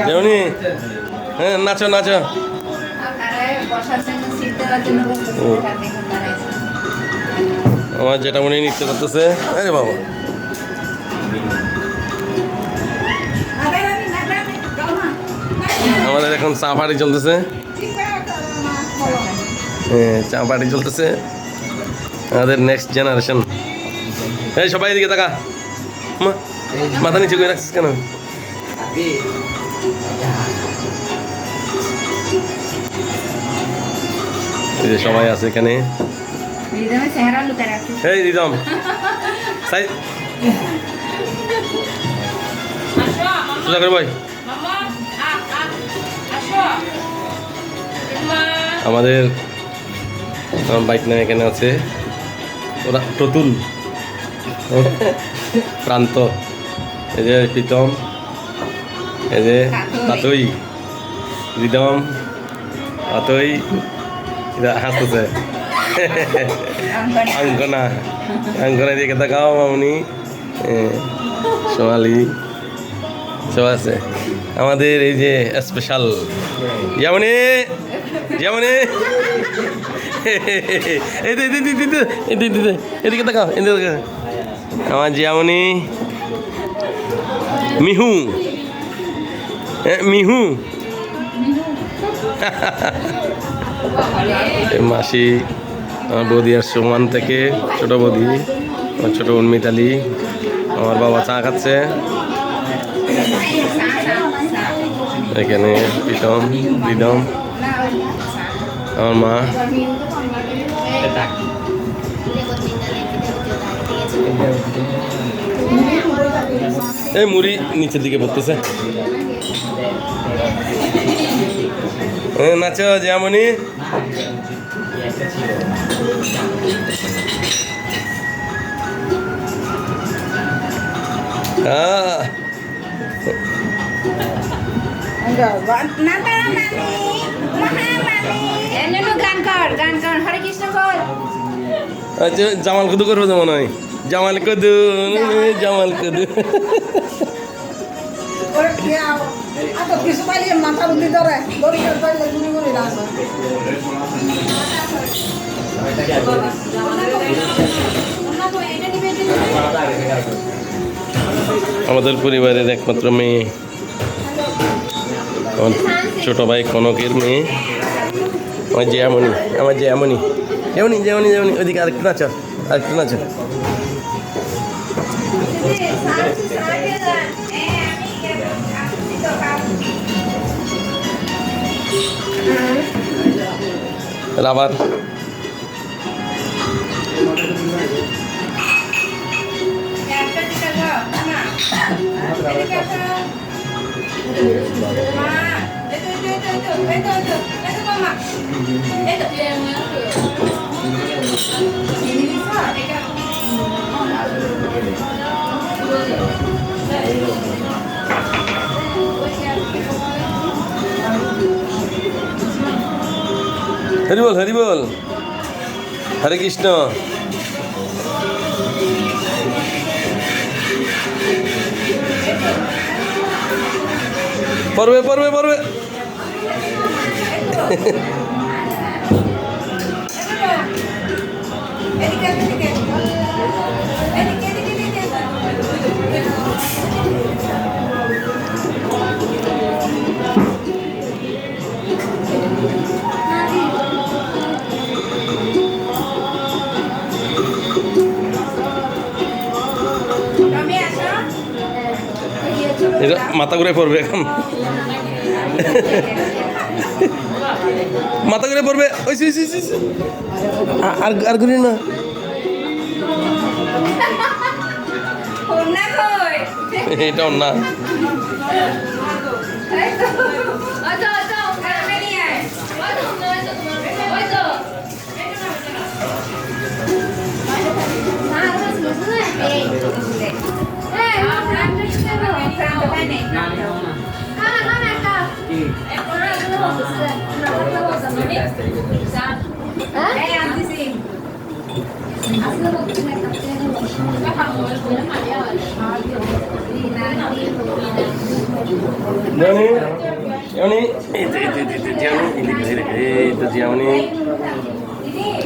যেমনি হ্যাঁ নাচো নাচো আমার যেটা মনে নৃত্য করতেছে আরে বাবা আমাদের এখন চা পার্টি চলতেছে হ্যাঁ চা পার্টি চলতেছে আমাদের নেক্সট জেনারেশন এই সবাই এদিকে তাকা মাথা নিচে করে রাখছিস কেন এই যে সবাই আছে এখানে এই রিদম সোজা করে ভাই আমাদের বাইক নিয়ে এখানে আছে ওরা প্রতুল প্রান্ত এই যে প্রীতম এই যে তাতই রিদম তাতই হাসতেছে অঙ্কনা অঙ্কনা দিকে তাকাও মামনি সোনালি সব আছে আমাদের এই যে স্পেশাল যেমন যেমন এদিকে তাকাও এদিকে আমার যেমনি মিহু মিহু মাসি আমার বৌদি আর সুমান থেকে ছোট বৌদি আমার ছোট বোন মিতালি আমার বাবা চা খাচ্ছে এখানে প্রীতম রিদম আমার মা এই মুড়ি নিচের দিকে পড়তেছে নাচো যেমনই জামাল কুদু করবো তো মনে হয় জামাল কুদু জামাল কুদু আমাদের পরিবারের একমাত্র মেয়ে ছোট ভাই কনকের মেয়ে আমার যেমনই আমার যেমনই যেমনই যেমনই যেমনই ওইদিকে আরেকটু নাচো আরেকটু নাচো রাবার হরি বল হরি বল হরে কৃষ্ণ পড়বে পড়বে পড়বে এটা মাথা ঘুরে পড়বে এখন মাথা ঘুরে পড়বে ওই আর আর ঘুরি না এটা না Hey, Jiawni, Jiawni, itu Jiawni, itu Jiawni. Ini.